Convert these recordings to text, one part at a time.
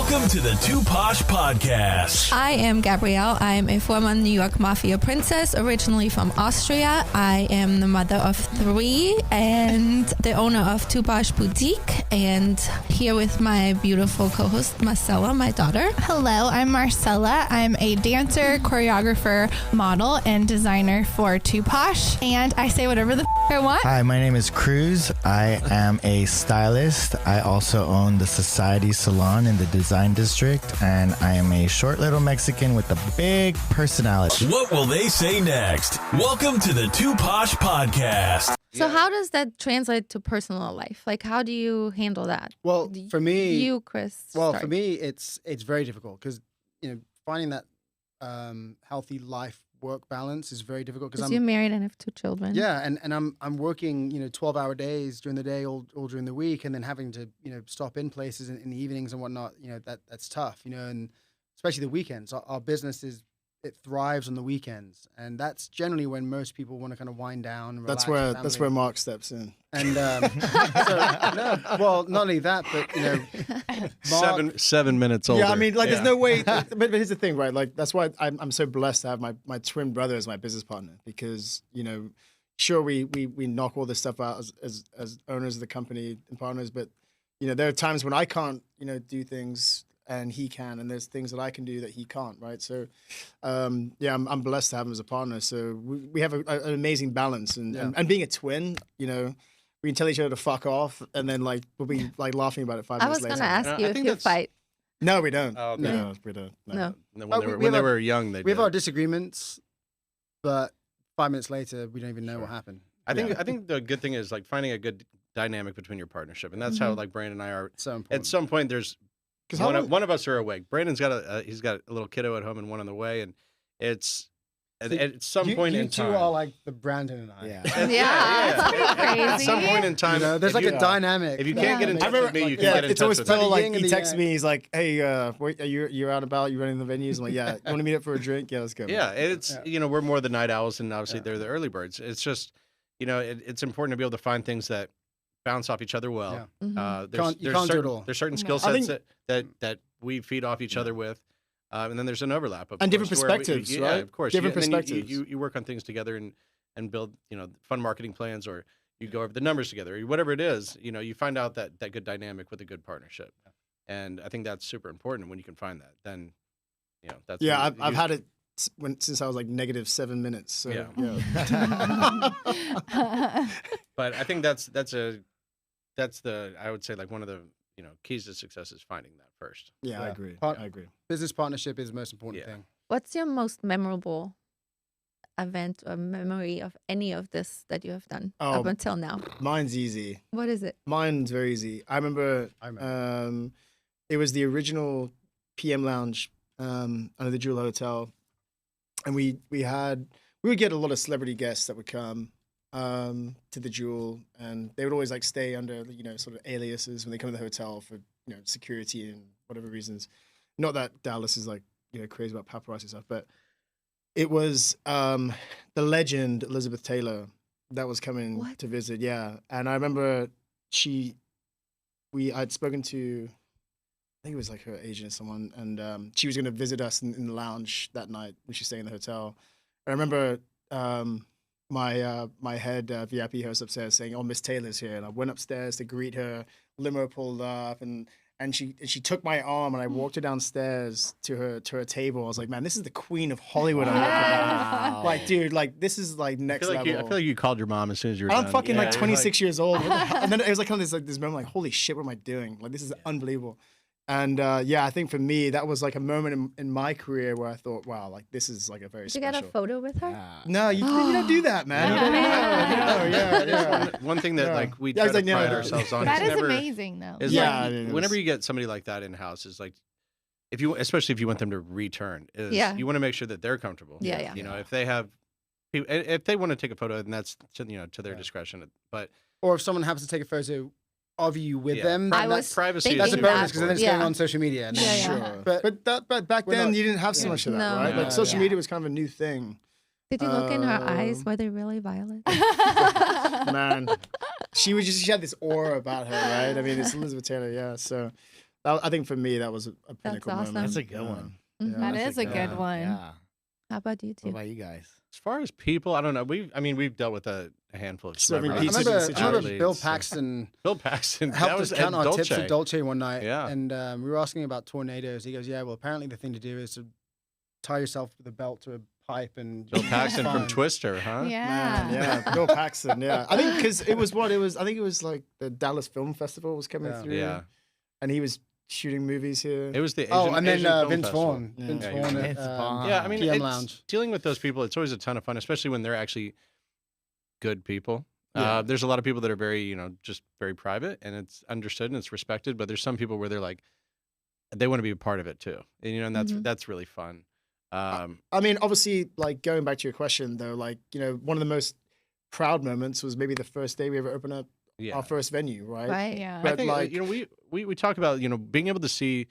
Welcome to the Too Posh Podcast. I am Gabrielle. I'm a former New York Mafia princess, originally from Austria. I am the mother of 3 and the owner of Too Posh Boutique. And here with my beautiful co-host, Marcella, my daughter. Hello, I'm Marcella. I'm a dancer, choreographer, model, and designer for Too Posh. And I say whatever the I want. Hi, my name is Cruz. I am a stylist. I also own the Society Salon in the Design District, and I am a short little Mexican with a big personality. What will they say next? Welcome to the Too Posh Podcast. So how does that translate to personal life? Like, how do you handle that? Well, for me, you, Chris. Well, start. for me, it's very difficult because finding that healthy life work balance is very difficult because you're married and have 2 children. Yeah, and I'm working 12-hour days during the day, all during the week, and then having to stop in places in the evenings and whatnot. That's tough. And especially the weekends. Our business it thrives on the weekends, and that's generally when most people want to kind of wind down. And That's relax where Mark steps in. And well, not only that, but Mark, 7 minutes older. Yeah, I mean, there's no way. But here's the thing, right? Like, that's why I'm so blessed to have my twin brother as my business partner because sure we knock all this stuff out as owners of the company and partners, but there are times when I can't do things and he can, and there's things that I can do that he can't, right? So, I'm blessed to have him as a partner. So we have an amazing balance, and being a twin, we can tell each other to fuck off, and then we'll be laughing about it 5 minutes later. I was going to ask you if you fight. No, we don't. Oh, okay. No, we don't. No. When they were young, they we have our disagreements, but 5 minutes later, we don't even know what happened. I think the good thing is finding a good dynamic between your partnership, and that's how Brandon and I are. So important. At some point, there's one of us are awake. Brandon's got he's got a little kiddo at home and one on the way, and it's at some point in time. You two are like the Brandon and I. Yeah. That's pretty crazy. At some point in time, there's a dynamic. If you can't get in touch with me, you can get in it's touch always with Phil. him. He texts me. He's like, "Hey, you're out about? You running the venues?" I'm like, "Yeah." You want to meet up for a drink? Yeah, let's go. Yeah, it's we're more the night owls, and obviously they're the early birds. It's just it's important to be able to find things that bounce off each other well. Yeah. You can't do it all. There's certain skill sets that we feed off each other with. And then there's an overlap, and different perspectives, right? Yeah, of course. Different perspectives. You work on things together and build, fun marketing plans, or you go over the numbers together, or whatever it is. You find out that good dynamic with a good partnership, and I think that's super important when you can find that. Then, that's I've had it since I was -7 minutes. So, yeah. Yeah. But I think that's the I would say one of the keys to success is finding that first. Yeah, I agree. I agree. Business partnership is the most important thing. What's your most memorable event or memory of any of this that you have done up until now? Mine's easy. What is it? Mine's very easy. I remember. It was the original PM Lounge under the Jewel Hotel, and we would get a lot of celebrity guests that would come to the Jewel, and they would always stay under sort of aliases when they come to the hotel for security and whatever reasons. Not that Dallas is crazy about paparazzi stuff, but it was the legend Elizabeth Taylor that was coming to visit. Yeah, and I remember I'd spoken to, I think it was her agent or someone, and she was going to visit us in the lounge that night when she stayed in the hotel. And I remember my head VIP host upstairs saying, "Oh, Miss Taylor's here," and I went upstairs to greet her. Limo pulled up, and she took my arm, and I walked her downstairs to her table. I was like, "Man, this is the queen of Hollywood." I'm dude, this is next level. I feel like you called your mom as soon as you were done. I'm fucking 26 years old, and then it was kind of this moment holy shit, what am I doing? This is unbelievable. And I think for me, that was a moment in my career where I thought, wow, this is a very special. Did you get a photo with her? No, you don't do that, man. One thing that we try to pride ourselves on. That is amazing, though. Whenever you get somebody like that in house, is especially if you want them to return, you want to make sure that they're comfortable. Yeah. If they want to take a photo, then that's to their discretion. But or if someone happens to take a photo of you with them, that's privacy. That's a bonus because then it's going on social media. Sure. But back then you didn't have so much of that, right? Social media was kind of a new thing. Did you look in her eyes? Were they really violet? Man, she had this aura about her, right? I mean, it's Elizabeth Taylor, yeah. So, I think for me that was a pinnacle awesome. moment. That's a good one. Mhm. That That's is a good one. Yeah. How about you What two? about you guys? As far as people, I don't know. We've dealt with a handful of Serving celebrities. pizzas in I remember athletes. Bill Paxton Bill Paxton helped that us was count at our tips Dolce. at Dolce one night. Yeah. And we were asking about tornadoes. He goes, yeah, well, apparently the thing to do is to tie yourself with a belt to a pipe and Bill Paxton from fine. Twister, huh? Yeah. Man, yeah, Bill Paxton. Yeah, I think because it was what it was. I think it was like the Dallas Film Festival was coming Yeah. through. Yeah. and he was shooting movies here. It was the Asian, Oh, and then Asian Film Vince Festival. Vaughn. Yeah. Vince Yeah, Vaughn at Vince Vaughn. Yeah, I mean, PM it's, Lounge. dealing with those people, it's always a ton of fun, especially when they're actually good people. Yeah. There's a lot of people that are very, just very private, and it's understood and it's respected. But there's some people where they're like, they want to be a part of it too, and and that's really fun. I mean, obviously, like going back to your question though, like one of the most proud moments was maybe the first day we ever opened up Yeah, our first venue, right? Right. Yeah. I But think like, we talk about being able to see.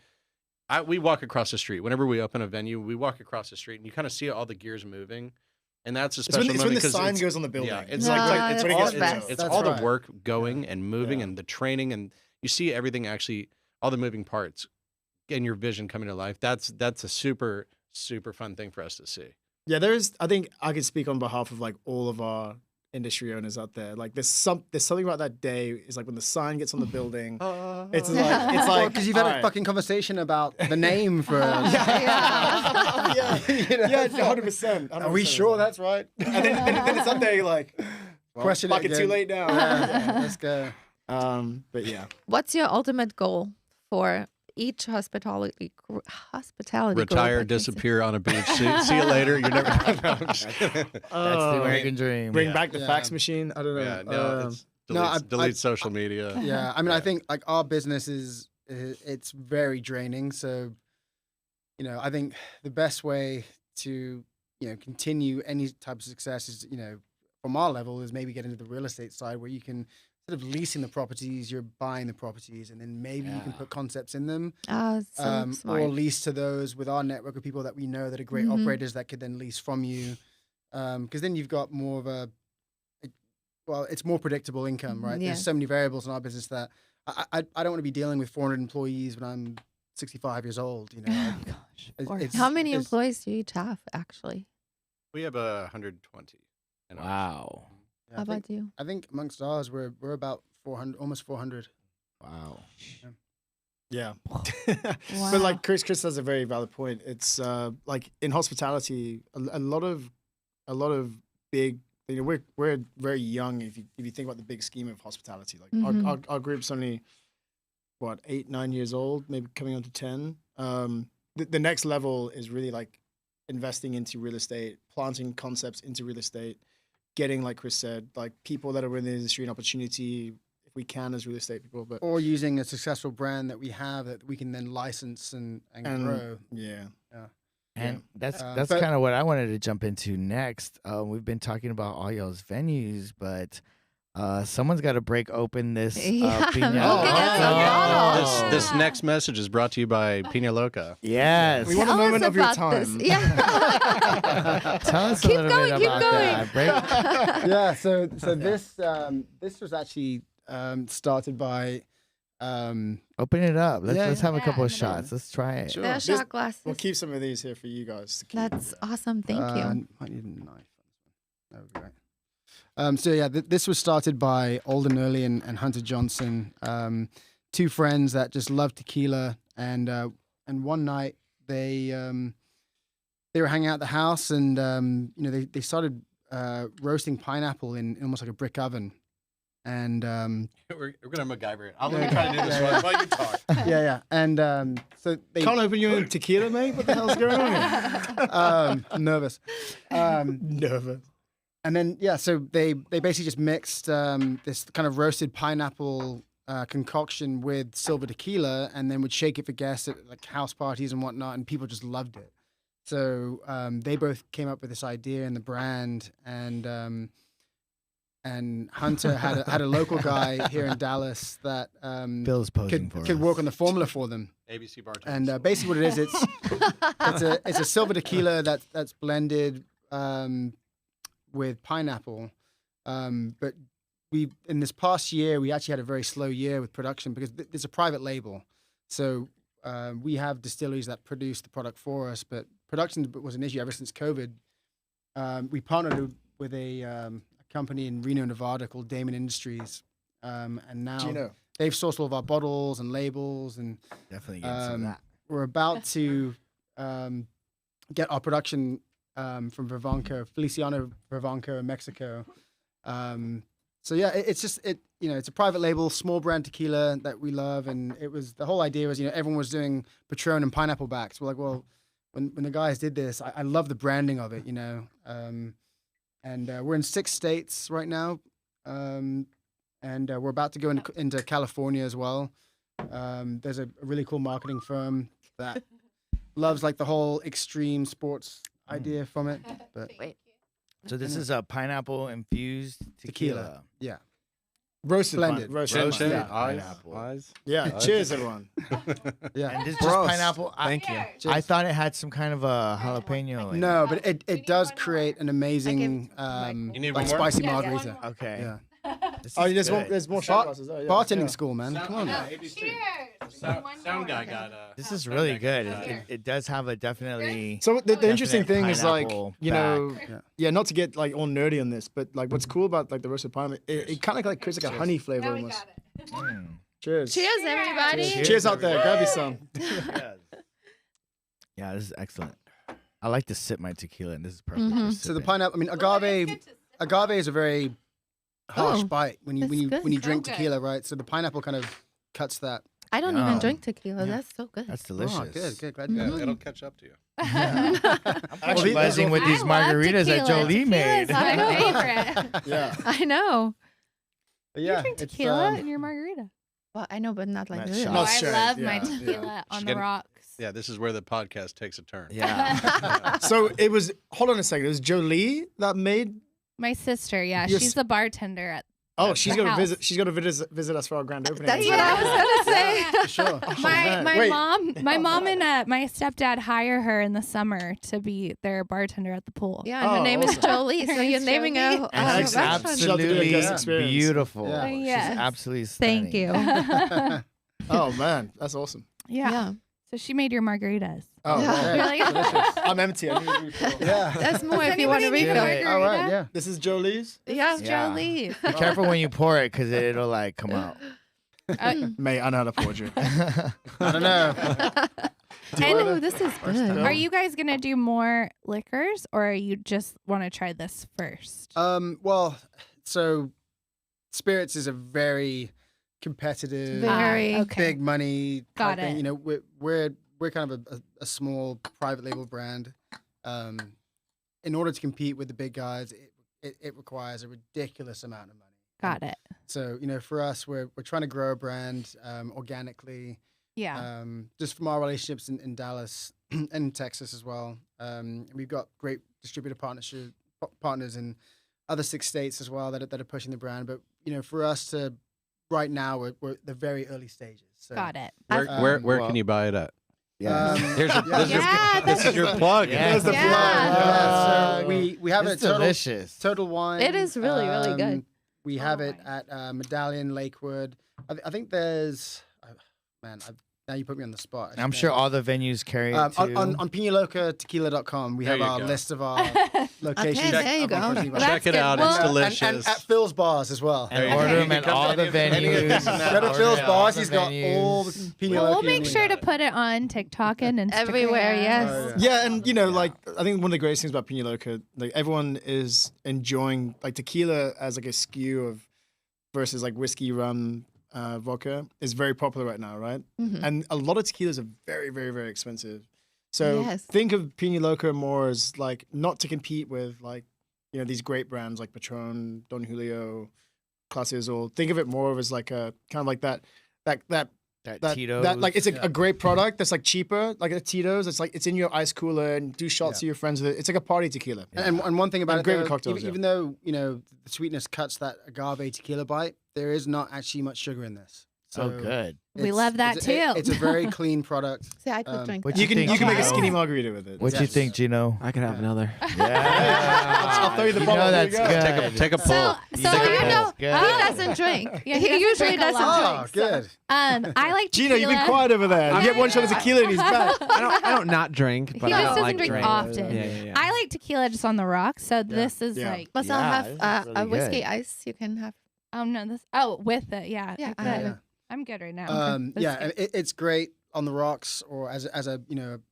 We walk across the street whenever we open a venue. We walk across the street and you kind of see all the gears moving, and that's a it's special when, moment the because sign it's, goes on the building. yeah, it's No, like that's when it all gets the real. best. it's That's all right. the work going and moving Yeah. and the training, and you see everything actually, all the moving parts, and your vision coming to life. That's a super fun thing for us to see. Yeah, I think I can speak on behalf of like all of our industry owners out there. Like there's something about that day is like when the sign gets on the building. It's like Because you've had alright. a fucking conversation about the name for. yeah, You know? 100%. Are we sure that's right? And then it's that day like Question it fucking too again. late now. Yeah, let's go. But yeah. What's your ultimate goal for each hospitality group? Retire, disappear on a beach. See you later. You're never. No, I'm just kidding. That's the American dream. Bring back the Yeah. fax machine. I don't know. Yeah, no, it's no, delete social media. Yeah, I mean, Yeah. I think like our business it's very draining. So, I think the best way to continue any type of success is from our level is maybe get into the real estate side where you can instead of leasing the properties, you're buying the properties, and then maybe you can put concepts in them, Oh, so smart. or lease to those with our network of people that we know that are great Mhm. operators that could then lease from you, because then you've got more of it's more predictable income, right? Yeah. There's so many variables in our business that I don't want to be dealing with 400 employees when I'm 65 years old. Gosh. How many employees do you each have, actually? We have 120. in ours. Wow. How about you? I think amongst ours we're about 400, almost 400. Wow. Yeah. Wow. But like Chris has a very valid point. It's like in hospitality, a lot of big. We're very young if you think about the big scheme of hospitality. Like Mhm. our group's only what 8-9 years old, maybe coming on to 10. The next level is really like investing into real estate, planting concepts into real estate, getting, like Chris said, like people that are in the industry an opportunity if we can as real estate people. But Or using a successful brand that we have that we can then license and grow. yeah. And that's but- kind of what I wanted to jump into next. We've been talking about all y'all's venues, but someone's got to break open this. Yeah, Pina I'm Loca. looking at some Oh. This next message is brought to you by Pina Loca. Yes. We want a Tell us moment of your about this. time. Yeah. Tell us a Keep little going, bit keep about going. that. Break- Yeah. So this was actually started by. Open it up. Let's have a Yeah, couple of yeah. shots. Let's try it. Sure. The This- shot glasses. We'll keep some of these here for you guys. To keep. That's awesome. Thank you. Might need a knife. That would be great. So yeah, this was started by Alden Early and Hunter Johnson, two friends that just love tequila, and one night they were hanging out at the house, and they started roasting pineapple in almost like a brick oven, and We're gonna MacGyver it. I'm Yeah. gonna try to do this one while you talk. yeah, and so they Can't open you in tequila, mate. What the hell's going on here? nervous. Nervous. And then so they basically just mixed this kind of roasted pineapple concoction with silver tequila, and then would shake it for guests at like house parties and whatnot, and people just loved it. So they both came up with this idea and the brand, and Hunter had a local guy here in Dallas that Bill's posing for could us. work on the formula for them. ABC bartender. And basically, what it is, it's a silver tequila that's blended with pineapple. But in this past year, we actually had a very slow year with production because it's a private label. So we have distilleries that produce the product for us, but production was an issue ever since COVID. We partnered with a company in Reno, Nevada called Damon Industries, and now Gino. they've sourced all of our bottles and labels, and Definitely get some of that. we're about to get our production from Feliciano Vivanco in Mexico. So yeah, it's just it's a private label, small brand tequila that we love, and it was the whole idea was everyone was doing Patron and pineapple backs. We're like, well, when the guys did this, I love the branding of it, and we're in 6 states right now, and we're about to go into California as well. There's a really cool marketing firm that loves like the whole extreme sports idea from it. But So this is a pineapple infused tequila. yeah, Roasted. Blended. Roasted. Yeah. Pineapple. Yeah. Cheers, everyone. yeah. And this is just Gross. pineapple. Thank you. I thought it had some kind of a jalapeno. in No, but it does create an amazing You need like one more? spicy margarita. it. Okay. Yeah, This Oh, is good. there's more shot glasses. Oh, yeah. bartending Yeah. school, man. Come on. Sound guy got This is really good. It does have a definitely. So the interesting definite thing is like, pineapple yeah, not to get like all nerdy on this, but like what's cool about like the roasted pineapple, it kind of like creates like a honey flavor almost. Cheers. Cheers, everybody. Cheers out there. Grab you some. Yeah, this is excellent. I like to sip my tequila, and this is perfect. for So the sipping. pineapple. I mean, agave is a very harsh Oh, bite when you that's good. drink tequila, right? So the pineapple kind of cuts that. I don't Yum. even drink tequila. Yeah. That's so good. That's delicious. Oh, good. Glad Yeah, you it'll catch up to you. I'm actually Well, buzzing with these I love margaritas that tequila. Jolie made. Tequila's my favorite. Yeah. I know. But yeah, You drink it's, tequila in your margarita. Well, I know, but not like Not this. shot. Oh, Not I straight, love my yeah, tequila on the Getting- rocks. Yeah, this is where the podcast takes a turn. Yeah. So it was. Hold on a second. It was Jolie that made. My sister, yeah, You're she's the bartender at. Oh, she's The gonna house. visit. She's gonna visit us for our grand opening. That's what I was gonna say. for sure. My Wait. my mom and my stepdad hire her in the summer to be their bartender at the pool. Yeah, and her Oh, name is awesome. Jolie, so Her you're name's naming Jolie. a And she's Excellent. restaurant. Shout out to the absolutely guest experience. beautiful. Yeah. Yes. She's absolutely stunning. Thank you. Oh man, that's awesome. Yeah. So she made your margaritas. Oh, Yeah. okay. Really? Delicious. I'm empty. I need a refill. Yeah. That's more Does if you want to anybody need a refill. margarita? All right. Yeah. This is Jolie's. Yeah. Yeah. Jolie. Be careful when you pour it, because it'll like come out. Mate, I know how to pour you. I don't know. Oh, this is good. Are you guys gonna do more liquors, or you just want to try this first? Well, so spirits is a very competitive, Very. Okay. big money type Got thing. it. You know, we're kind of a small private label brand. In order to compete with the big guys, it requires a ridiculous amount of money. Got it. So for us, we're trying to grow a brand organically. Yeah. Just from our relationships in Dallas and Texas as well. We've got great distributor partners in other 6 states as well that are pushing the brand. But for us to right now, we're at the very early stages. So, Got it. Where well- can you buy it at? Yeah. Here's your, this, Yeah, is, this is your plug. Yeah. There's the Yeah. plug. Yeah, so we have It's it at delicious. Total Wine. It is really, really good. We have it at Medallion, Lakewood. I think there's, now you put me on the spot. I'm sure all the venues carry it too. on PinaLocaTequila.com, we There have you our go. list of our locations. Okay, there you of our go. festival. Well, Check that's it good. out. Well, It's And delicious. at Phil's Bars as well. and There you order go. them at all the venues. Go to Phil's Bars. He's got all the Pina We'll Loca make in sure it. to put it on TikTok and Instagram. Everywhere, yes. Oh, Yeah, and like I think one of the greatest things about Pina Loca, like everyone is enjoying like tequila as like a skew of versus like whiskey, rum, vodka is very popular right now, right? Mhm. And a lot of tequilas are very, very, very expensive. So Yes. think of Pina Loca more as like not to compete with like these great brands like Patron, Don Julio, Clase Azul. Think of it more as like a kind of like that Tito's. that like it's a great product that's like cheaper, like a Tito's. It's like it's in your ice cooler and do shots to your friends with it. It's like a party tequila. And one thing about And it, great though, with cocktails, even though the sweetness cuts that agave tequila bite, there is not actually much sugar in this. So good. We love that too. It's a very clean product. See, I could drink What that. You can think, make a Gino? skinny margarita with it. What you think, Gino? I could have another. Yeah. I'll throw you the You bottle. know There you that's go. good. Take a pull. So Take you a know, pull. he Good. doesn't drink. Yeah, he usually drink a doesn't lot. drink. Oh, good. I like Gino, you've been tequila. quiet over there. You get one shot of tequila and he's back. I don't not drink, but He I just don't doesn't like drink often. Yeah. I like tequila just on the rocks, so this is Yeah. like. But I'll Yeah, have this is a really whiskey good. ice. You can have. Oh no, this. Oh, with it, yeah. Yeah, good. Yeah. I'm good right now. Yeah, and it's great on the rocks or as a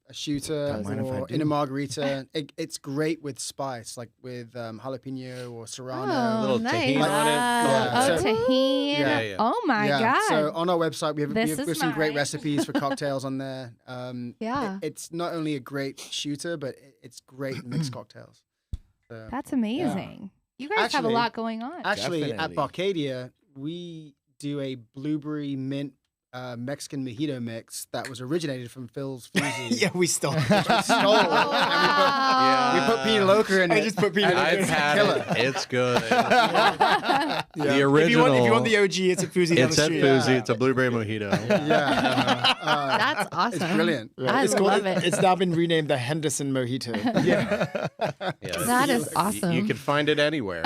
a shooter Don't mind if I or do. in a margarita. It's great with spice, like with jalapeno or serrano. Oh, little nice. tahini on it. Yeah. Oh, So- tahini. Yeah, yeah. Oh my yeah. god. So on our website, we have This is some great mine. recipes for cocktails on there. Yeah. It's not only a great shooter, but it's great in mixed cocktails. So, That's amazing. You guys have a Actually- lot going on. actually, at Definitely. Barcadia, we do a blueberry mint Mexican mojito mix that was originated from Phil's Fuzi. Yeah, we stole. We stole it. And we put Pina Loca in it. I just put Pina and Loca. I've it's had killer. it. It's good. Yeah. The original. If you want the OG, it's at Fuzi down It's the at street. Fuzi. It's a blueberry mojito. Yeah. That's awesome. It's brilliant. I It's called- love it. It's now been renamed the Henderson Mojito. Yeah. That is You awesome. can find it anywhere.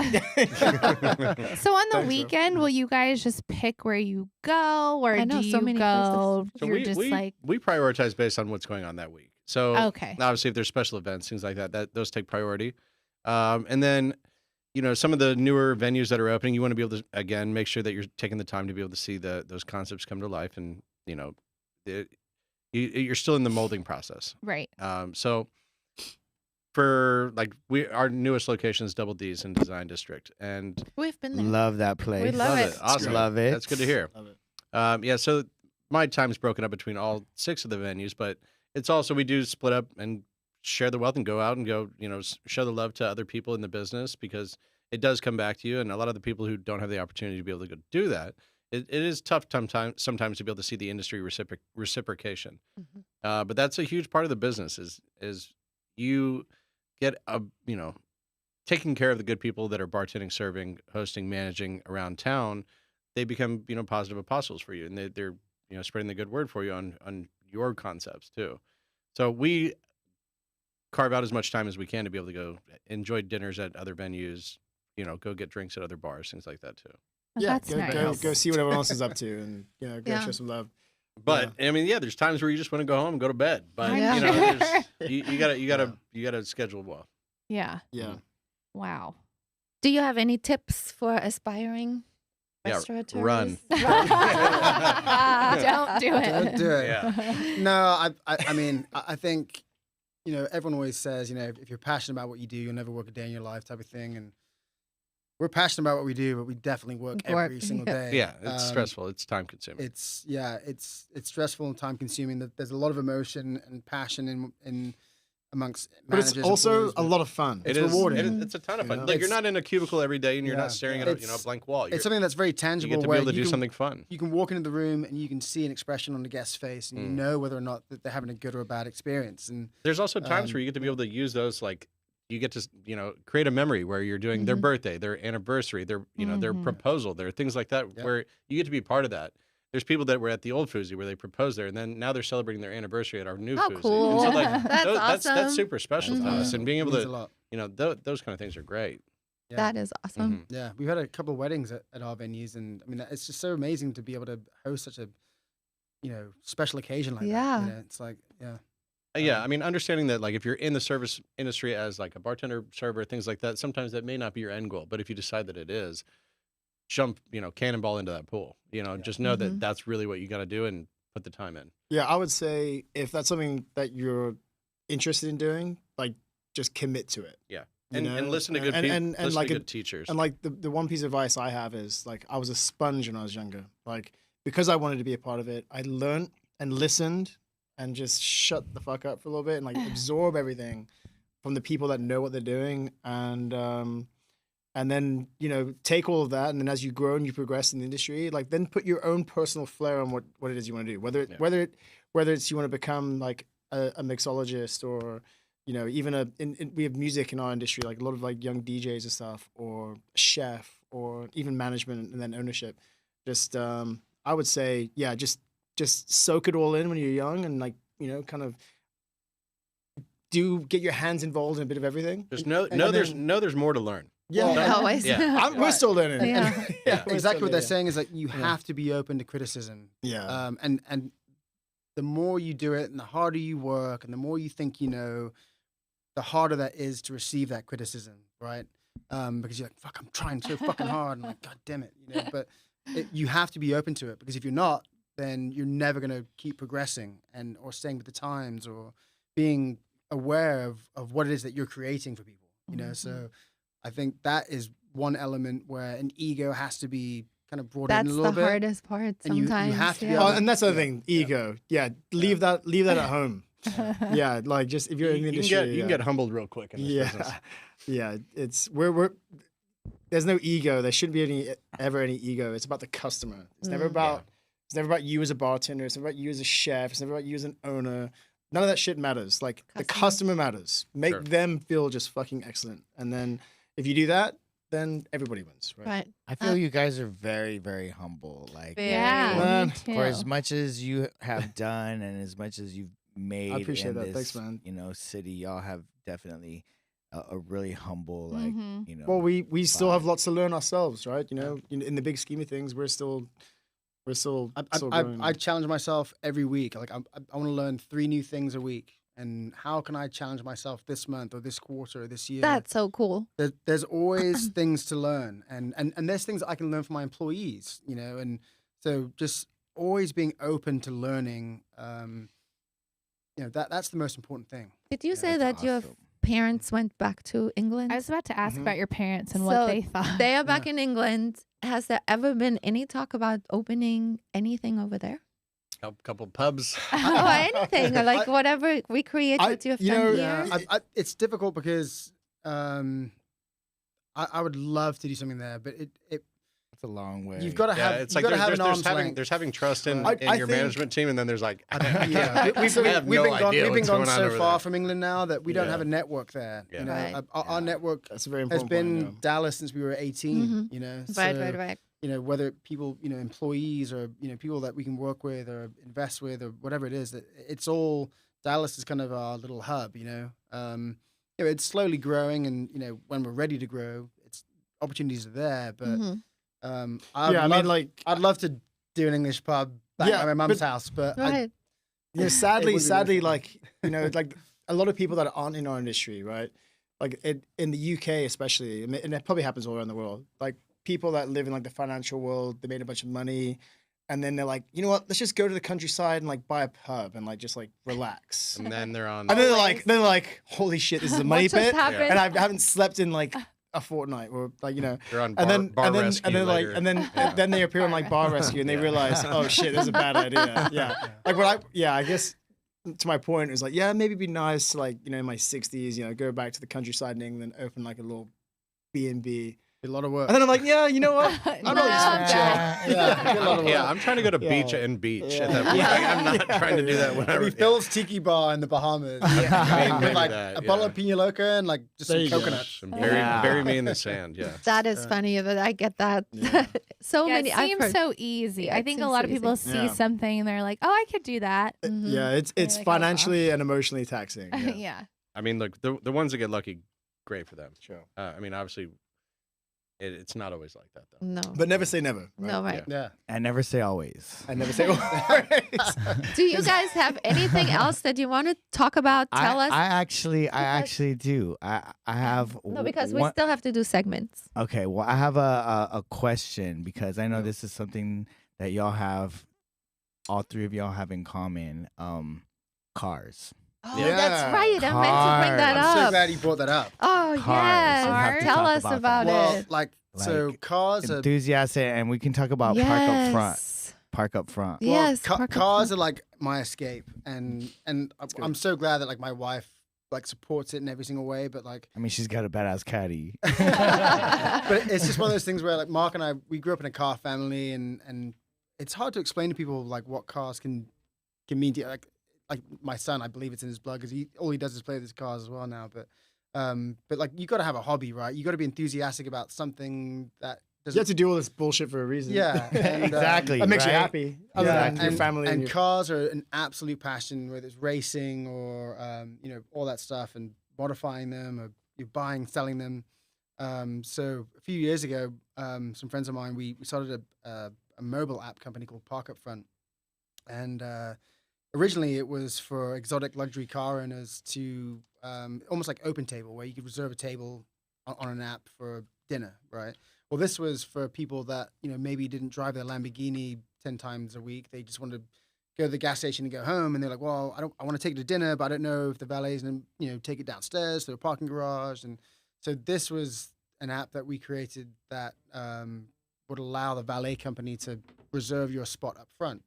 So on the weekend, will you guys just pick where you go, or I know, do you so many go? So You're just like, we prioritize based on what's going on that week. So okay, obviously, if there's special events, things like that, those take priority. And then, some of the newer venues that are opening, you want to be able to again make sure that you're taking the time to be able to see those concepts come to life, and you're still in the molding process. right. So for our newest location is Double D's in Design District, and We've been there. Love that place. We love it. Awesome. Love it. That's good to hear. Love it. Yeah, so my time's broken up between all 6 of the venues, but it's also we do split up and share the wealth and go out and go, show the love to other people in the business, because it does come back to you. And a lot of the people who don't have the opportunity to be able to go do that, it is tough sometimes to be able to see the industry reciprocation. But that's a huge part of the business is you get taking care of the good people that are bartending, serving, hosting, managing around town. They become positive apostles for you, and they're spreading the good word for you on your concepts too. So we carve out as much time as we can to be able to go enjoy dinners at other venues, go get drinks at other bars, things like that too. Oh, Yeah, that's nice. go see what everyone else is up to, and go Yeah. show some love. But I mean, there's times where you just want to go home and go to bed. But Yeah. you gotta schedule well. Yeah. Yeah. Wow. Do you have any tips for aspiring Yeah, restaurateurs? run. Don't do it. Don't do it. Yeah. No, I mean, I think, everyone always says, if you're passionate about what you do, you'll never work a day in your life type of thing. And we're passionate about what we do, but we definitely work every single day. Yeah, it's stressful. It's time consuming. It's stressful and time consuming. There's a lot of emotion and passion in amongst But it's managers, also employees, a lot of fun. It it's is rewarding. It's a ton of fun. Yeah. Like you're It's- not in a cubicle every day, and you're Yeah. not staring at a blank wall. It's something that's very You tangible. get to be where able to you do can- something fun. You can walk into the room and you can see an expression on the guest's face, and you know whether or not that they're having a good or a bad experience. And There's also times where you get to be able to use those, like you get to create a memory where you're doing their birthday, their anniversary, their their proposal, their things like that, Yep. where you get to be part of that. There's people that were at the old Fuzi where they proposed there, and then now they're celebrating their anniversary at our new Oh, Fuzi. cool. And so, like, That's that's awesome. super special to us, and being able means a to, lot. those kind of things are great. Yeah. That is awesome. Yeah, we've had a couple of weddings at our venues, and I mean, it's just so amazing to be able to host such a, special occasion like Yeah. that. It's like, yeah. Yeah, I mean, understanding that, like, if you're in the service industry as like a bartender, server, things like that, sometimes that may not be your end goal. But if you decide that it is, jump, cannonball into that pool. Just know that that's really what you got to do and put the time in. Yeah, I would say if that's something that you're interested in doing, like just commit to it. Yeah, You and know? listen to good And- people, and listen like to a- good teachers. And like the one piece of advice I have is like I was a sponge when I was younger. Like because I wanted to be a part of it, I learned and listened and just shut the fuck up for a little bit and like absorb everything from the people that know what they're doing and then take all of that, and then as you grow and you progress in the industry, like then put your own personal flair on what it is you want to do. Whether it's you want to become like a mixologist or even we have music in our industry, like a lot of like young DJs and stuff, or chef, or even management and then ownership. Just I would say, yeah, just soak it all in when you're young, and like, you know, kind of get your hands involved in a bit of everything. There's there's more to learn. Yeah, Always. Yeah. we're still learning. Yeah. Yeah. Exactly what they're saying is like you have to be open to criticism. Yeah. And the more you do it and the harder you work and the more you think you know, the harder that is to receive that criticism, right? Because you're like, fuck, I'm trying so fucking hard. And I'm like, God damn it. You know, but you have to be open to it, because if you're not, then you're never going to keep progressing or staying with the times or being aware of what it is that you're creating for people, you know? So I think that is one element where an ego has to be kind of brought in a little bit. That's the hardest part And you sometimes. have to be yeah. able Oh, and that's the other thing, ego. Yeah, leave that at home. Yeah, like just if you're in the industry, You can get humbled real quick in this business. Yeah. It's we're there's no ego. There shouldn't be ever any ego. It's about the customer. It's never about you as a bartender. It's never about you as a chef. It's never about you as an owner. None of that shit matters. Like the customer matters. Make them feel just fucking excellent. And then if you do that, then everybody wins, right? Right. I feel you guys are very, very humble. Like, Yeah. Me for too. as much as you have done and as much as you've made, I appreciate in that. this, Thanks, man. you know, city, y'all have definitely a really humble, like, you know. Well, we still have lots to learn ourselves, right? You know, in the big scheme of things, we're still growing. I challenge myself every week. Like I want to learn 3 new things a week. And how can I challenge myself this month or this quarter or this year? That's so cool. There's always things to learn, and there's things that I can learn from my employees, you know, and so just always being open to learning. You know, that's the most important thing. Did you say that's that your awesome. parents went back to England? I was about to ask about your parents and So what they thought. They are back in England. Has there ever been any talk about opening anything over there? Couple pubs. Or anything, or like whatever recreate what you've done here? It's difficult because I would love to do something there, but It's a long way. you've got to have It's you've like got to have an arm's having length. there's having trust in I your think- management team, and then there's like Yeah, we've been gone on so over far there. from England now that we don't Yeah. have a network there. Yeah. You know, Right. our network That's a very has important been point. Dallas since we were 18. Mhm. You know, Right. You know, whether people, you know, employees or you know people that we can work with or invest with or whatever it is, that it's all Dallas is kind of our little hub. You know, it's slowly growing, and you know when we're ready to grow, opportunities are there. But I'd love to do an English pub back at my mum's house, but Right. You know, It sadly, would be really fun. like, you know, like a lot of people that aren't in our industry, right? Like in the UK, especially, and it probably happens all around the world. Like people that live in like the financial world, they made a bunch of money, and then they're like, you know what? Let's just go to the countryside and like buy a pub and like just like relax. and then they're on. And then they're like, holy shit, this is a money What just pit, happened? and I haven't slept in like a fortnight, or like, you know. You're on And bar then rescue like later. then they appear on like Bar Rescue and they realize, oh shit, this is a bad idea. Yeah. Like I guess to my point, it was like, yeah, maybe it'd be nice to like, you know, in my 60s, you know, go back to the countryside in England, open like a little B&B. a lot of work. And then I'm like, yeah, you know what? I'm No, really just Yeah, I'm trying to go to beach and beach at that point. Yeah. Like, I'm not trying to do that It'd whenever. be Phil's Tiki Bar in the Bahamas. Maybe With like that, a bottle yeah. of Pina Loca and like just There some you go. coconuts. And bury me in the sand. Yeah. That is funny, but I get that. So Yeah, many. it I've seems heard- so easy. Yeah, I it think a seems lot so of people easy. see Yeah. something and they're like, "Oh, I could do that." Yeah, it's You're like, oh, financially and emotionally taxing. Yeah. Yeah. I mean, look, the ones that get lucky, great for them. Sure. I mean, obviously, it's not always like that though. No. But never say never. Right? No, right. Yeah. I never say always. I never say always. Do you guys have anything else that you want to talk about? Tell us. I actually do. I have. No, because we one- still have to do segments. Okay, well, I have a question because I know this is something that y'all have, all 3 of y'all have in common. Cars. Oh, Yeah. that's right. I meant to bring that I'm so up. glad you brought that up. Oh, Cars. We have yes. to Tell talk us about about that. Well, it. like so Like, cars are Enthusiastic, and we can talk about park up front. Park up front. well, Yes. park up cars front. are like my escape, and I'm so glad that like my wife like supports it in every single way. But like, I mean, she's got a badass caddy. but it's just one of those things where like Mark and I we grew up in a car family, and it's hard to explain to people like what cars can mean to you. Like my son, I believe it's in his blood because all he does is play with his cars as well now. But like you got to have a hobby, right? You got to be enthusiastic about something that You have to do all this bullshit for a reason. Yeah, and, Exactly. That makes you right? happy. Other Yeah, than your family and your... cars are an absolute passion, whether it's racing or all that stuff, and modifying them, or you're buying, selling them. So a few years ago, some friends of mine, we started a mobile app company called Park Up Front, and originally it was for exotic luxury car owners to almost like Open Table, where you could reserve a table on an app for dinner, right? Well, this was for people that maybe didn't drive their Lamborghini 10 times a week. They just wanted to go to the gas station and go home, and they're like, well, I want to take it to dinner, but I don't know if the valet's going to take it downstairs to the parking garage. And so this was an app that we created that would allow the valet company to reserve your spot up front,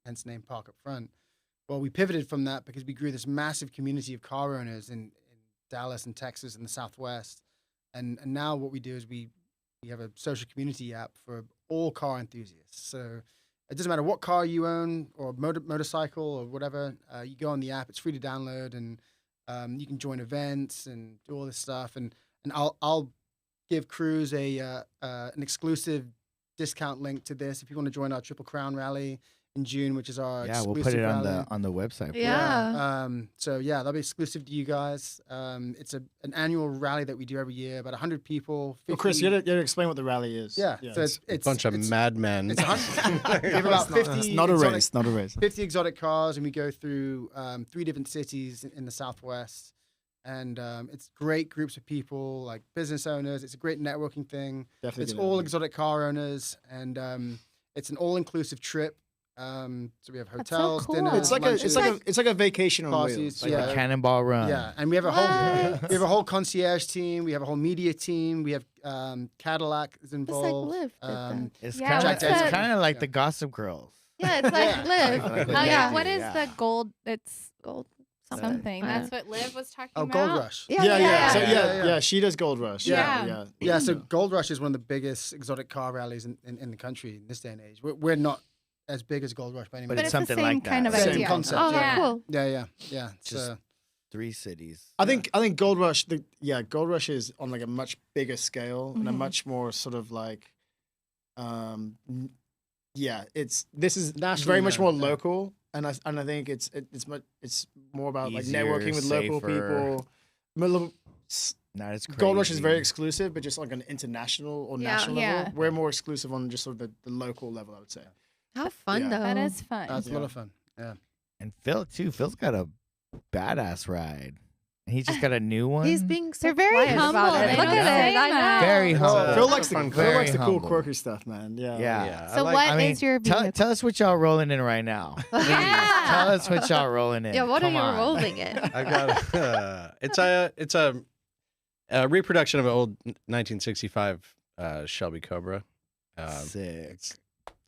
hence the name Park Up Front. Well, we pivoted from that because we grew this massive community of car owners in Dallas and Texas and the Southwest. And now what we do is we have a social community app for all car enthusiasts. So it doesn't matter what car you own or motorcycle or whatever. You go on the app; it's free to download, and you can join events and do all this stuff. And I'll give crews an exclusive discount link to this if you want to join our Triple Crown Rally in June, which is our Yeah, we'll exclusive put it rally. on the website. Yeah. So yeah, that'll be exclusive to you guys. It's an annual rally that we do every year. About 100 people. 50, Well, Chris, you gotta explain what the rally is. Yeah, so it's it's Bunch of madmen. It's 100. We have about 50. it's not a exotic- race, not a race. 50 exotic cars, and we go through 3 different cities in the Southwest. And it's great groups of people, like business owners. It's a great networking thing. Definitely It's good all networking. exotic car owners, and it's an all-inclusive trip. So we have That's so hotels, cool. dinners, It's like a vacation on parties, wheels. Like yeah. a cannonball run. Yeah, and we have a whole concierge team. We have a whole media team. We have Cadillac is involved. Liv did that. It's Yeah, kind what's of the- like the Gossip Girls. Yeah, it's like Liv. Like Oh yeah, yeah. what is Yeah. the gold? It's Gold something. Uh, That's what Liv was talking Oh, about. Gold Rush. Yeah, Yeah. So yeah. yeah, she does Gold Rush. Yeah. Yeah, so Gold Rush is one of the biggest exotic car rallies in the country in this day and age. We're not as big as Gold Rush by any But means. But it's it's the something same like that, kind of right? Same idea. concept. Oh, yeah. cool. Yeah. Just So, 3 cities. I think Gold Rush. Gold Rush is on like a much bigger scale and a Mhm. much more sort of like, this is Nationally very much more known, yeah. local, and I think it's more about like Easier, networking with local safer. people. Not as crazy. Gold Rush is very exclusive, but just like an international or Yeah. national Yeah. level. We're more exclusive on just sort of the local level, I would say. How fun Yeah. though. That is fun. that's a lot of fun. Yeah. And Phil too. Phil's got a badass ride. And he just got a new one. He's being so They're very quiet humble. about it. They Look don't at say it. I much. know. Very humble. Phil likes the fun Phil likes the cool, humble. quirky stuff, man. Yeah. Yeah. Yeah, So what is your tell vehicle? us what y'all rolling in right now. Please. Tell us what y'all rolling in. Yeah, what Come are you on. rolling in? I got it's a reproduction of an old 1965 Shelby Cobra. Sick. It's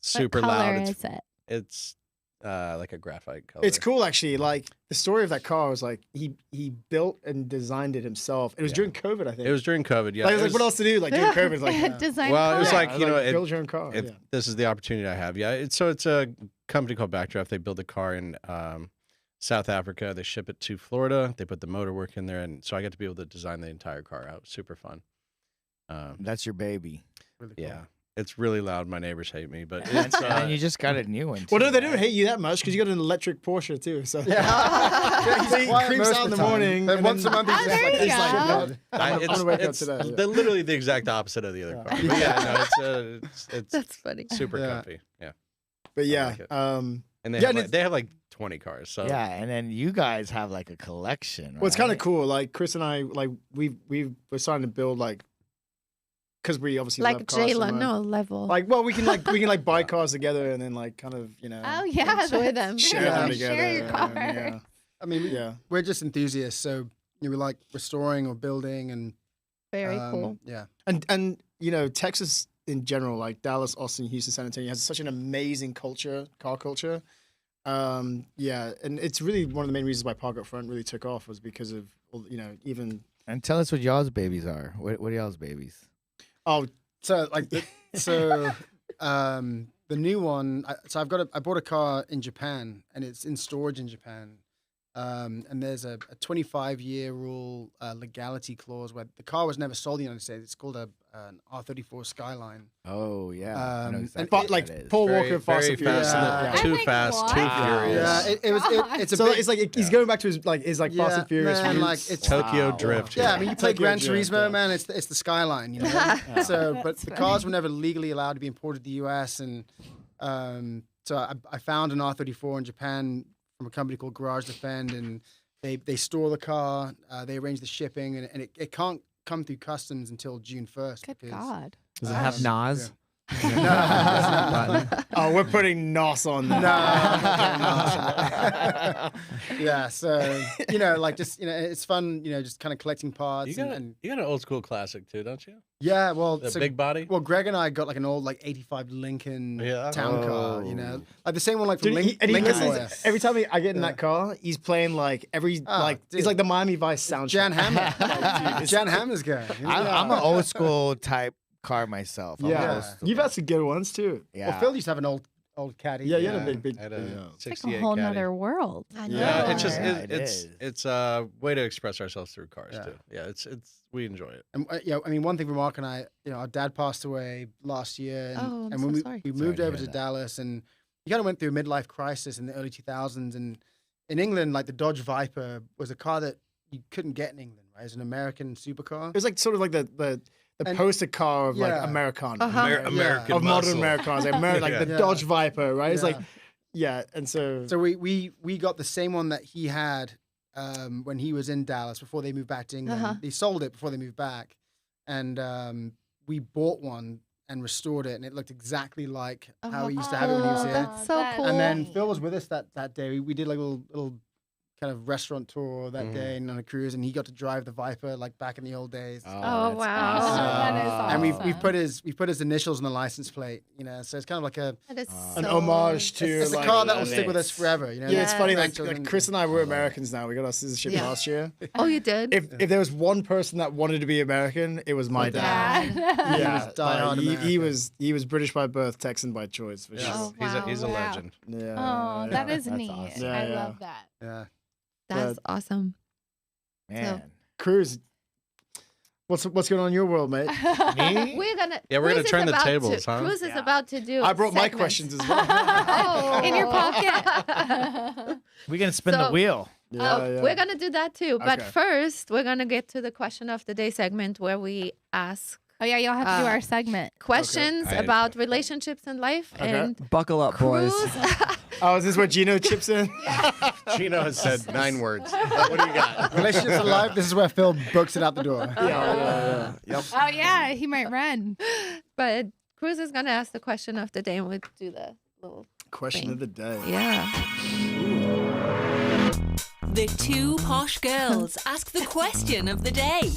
super what color loud. is it? It's like a graphite color. It's cool actually. Like the story of that car was like he built and designed it himself. It was Yeah. during COVID, I think. It was during COVID. Yeah, like, I it was like, what else to do? Like during COVID, it's like Design Well, it was color. like, you know, it- build your own car. if yeah. this is the opportunity I have. Yeah, it's a company called Backdraft. They build a car in South Africa. They ship it to Florida. They put the motor work in there, and so I get to be able to design the entire car out. Super fun. That's your baby. Really cool. Yeah, it's really loud. My neighbors hate me, but And, it's and you just got a new one. Well, too, no, they right? don't hate you that much because you got an electric Porsche too. So Yeah. he quiet creeps most out in of the time. morning. Then and once a month, he's Oh, just there like, you he's like, go. "God." I'm gonna wake up to that, yeah. They're literally the exact opposite of the other car. But yeah, no, it's That's funny. super Yeah. comfy. Yeah, But I yeah, like it. um, and Yeah, and they have like 20 cars. So Yeah, and then you guys have like a collection. well, it's kind of right? cool. Like Chris and I, like we're starting to build like because we obviously Like love cars so Jayla, much. no level. Like, well, we can buy cars together and then like kind of Oh yeah, Enjoy that's them. share true. them together. Share your car. Yeah, I mean, yeah. we're just enthusiasts, so we like restoring or building, and Very cool. Yeah, And you know, Texas in general, like Dallas, Austin, Houston, San Antonio, has such an amazing car culture. Yeah, and it's really one of the main reasons why Park Up Front really took off was because of even And tell us what y'all's babies are. What are y'all's babies? So like, the new one. I bought a car in Japan, and it's in storage in Japan, And there's a 25-year rule legality clause where the car was never sold in the United States. It's called an R34 Skyline. Oh yeah, I know Um, exactly and what But like that is. Paul Very- Walker, Fast very and Furious. fast. I'm Too like, fast, what? too Wow. furious. Yeah, it's a So big, it's like he's going back to his like Fast and Furious man, like roots. it's Tokyo Wow. Drift. yeah. I mean, you play Tokyo Gran Drift, Turismo, yeah. man. It's the Skyline, you know. So, but the cars were never legally allowed to be imported to the U.S. and so I found an R34 in Japan from a company called Garage Defend, and they store the car, they arrange the shipping, and it can't come through customs until June 1st. Good because, God. Does it have Nas? Oh, we're putting NOS on there. Yeah, so like just it's fun, just kind of collecting parts. You got and you got an old school classic too, don't you? yeah, well, The so, big body. well, Greg and I got like an old like '85 Lincoln Yeah. town car, like the same one like from Dude, Lincoln listens- Lawyer. every time I get in Yeah. that car, he's playing like dude. it's like the Miami Vice soundtrack. Jan Hammer, Jan Hammer's guy. I'm an old school type car myself. I'm Yeah, old school. you've had some good ones too. Yeah. Well, Phil used to have an old caddy. Yeah, you had a big. I had a yeah. It's like 68 a whole Caddy. nother world. I know. Yeah, it's just Yeah, it, it it's is. it's a way to express ourselves through cars Yeah. too. Yeah, it's we enjoy it. And I mean, one thing for Mark and I, our dad passed away last year, and, Oh, I'm and so when sorry. we Sorry moved to over hear to that. Dallas, and he kind of went through a midlife crisis in the early 2000s. And in England, like the Dodge Viper was a car that you couldn't get in England, right? It's an American supercar. It was like sort of like the And- poster car of like Yeah. Americana. Uh-huh. American Of modern muscle. Americans, like, like the Yeah. Dodge Viper, right? It's Yeah. like, yeah, and so So we got the same one that he had when he was in Dallas before they moved back to England. Uh-huh. They sold it before they moved back, and we bought one and restored it, and it looked exactly like how he used to have it when he was Oh, here. that's so cool. And then Phil was with us that day. We did like a little kind of restaurant tour that day and on a cruise, and he got to drive the Viper like back in the old days. Oh, that's wow. awesome. That is And we've awesome. put his initials on the license plate, so it's kind of like a That is an so homage to it's a like, car that will love stick with it. us forever. Yeah, it's funny. Like Grandchildren. Chris and I were Americans now. We got our citizenship Yeah. last year. Oh, you did? If there was one person that wanted to be American, it was my dad. Yeah. Yeah, was diehard he American. was British by birth, Texan by choice for Yes. sure. Oh, He's a wow. legend. Yeah. Oh, that is That's neat. awesome. Yeah, I yeah. love that. Yeah. That's awesome. Man. Cruz, what's going on in your world, mate? Me? We're gonna. Yeah, we're gonna Cruz is turn the about tables, to, huh? Cruz is Yeah. about to do. I brought my segments. questions as well. Oh. In your pocket. We're gonna spin the So- wheel. We're gonna do that too. But Okay. first, we're gonna get to the question of the day segment where we ask Oh yeah, you'll have to do Uh, our segment. questions I- about relationships in life. Okay. And Buckle up, boys. Cruz, Oh, is this where Gino chips in? Gino has said 9 words. What do you got? Relationships in life. This is where Phil books it out the door. Yep. Oh yeah, he might run. but Cruz is gonna ask the question of the day, and we'll do the little. Question of the day. Yeah. The two posh girls ask the question of the day.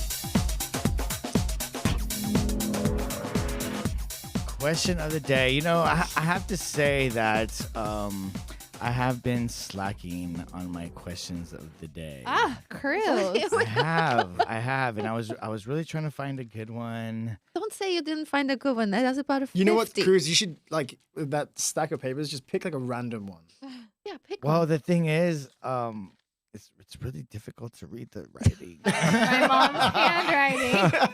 Question of the day. I have to say that I have been slacking on my questions of the day. Ah, Cruz. I have, and I was really trying to find a good one. Don't say you didn't find a good one. That's about a 50. You know what, Cruz? You should like with that stack of papers, just pick like a random one. Yeah, pick Well, one. the thing is, it's really difficult to read the writing. My mom's handwriting.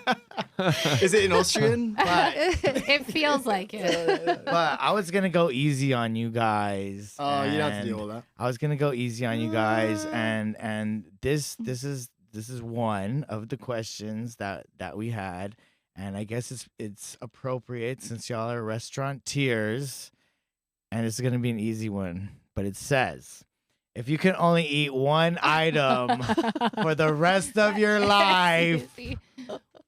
Is it in Austrian? It feels like it. But I was gonna go easy on you guys. Oh, you don't have to and do all that. I was gonna go easy on you guys, and this is one of the questions that we had, and I guess it's appropriate since y'all are restaurateurs, and it's gonna be an easy one. But it says, if you can only eat one item for the rest of your life,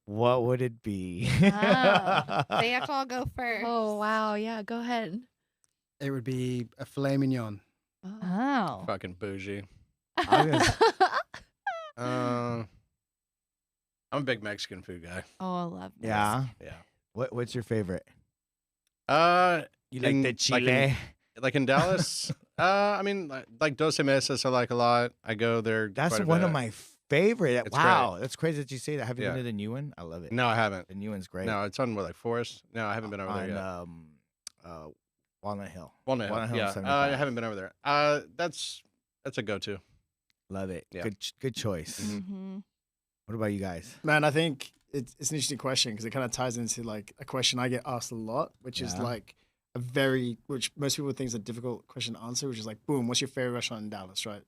what would it be? Oh, they have to all go first. Oh wow, yeah. Go ahead. It would be a filet mignon. Oh. Fucking bougie. I was gonna- I'm a big Mexican food guy. Oh, I love this. yeah. Yeah. What's your favorite? You like the chile? Like in Dallas? I mean, like Doce Mesas I like a lot. I go there. That's quite a one of bit. my favorite. It's Wow, that's crazy that you say that. Have you Yeah. been to the new one? I love it. No, I haven't. The new one's great. No, it's on like Forest. No, I haven't been over there yet. on Walnut Hill. Walnut Hill. Walnut Hill, Yeah, 75. I haven't been over there. That's a go-to. Love it. Yeah. Good choice. Mm-hmm. What about you guys? Man, I think it's an interesting question because it kind of ties into like a question I get asked a lot, which is Yeah. like which most people think is a difficult question to answer, which is like, boom, what's your favorite restaurant in Dallas, right?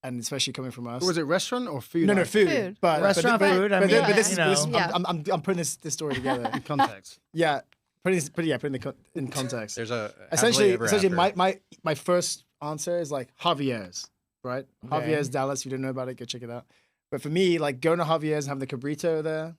And especially coming from us. Was it restaurant or food? No, item? food. Food. But Restaurant but, food, I But, mean, but this is you this, know. Yeah. I'm putting this story together. In context. Yeah, putting the in context. There's a essentially happily ever after. my first answer is like Javier's, right? Okay. Javier's Dallas. If you don't know about it, go check it out. But for me, like going to Javier's and having the cabrito there,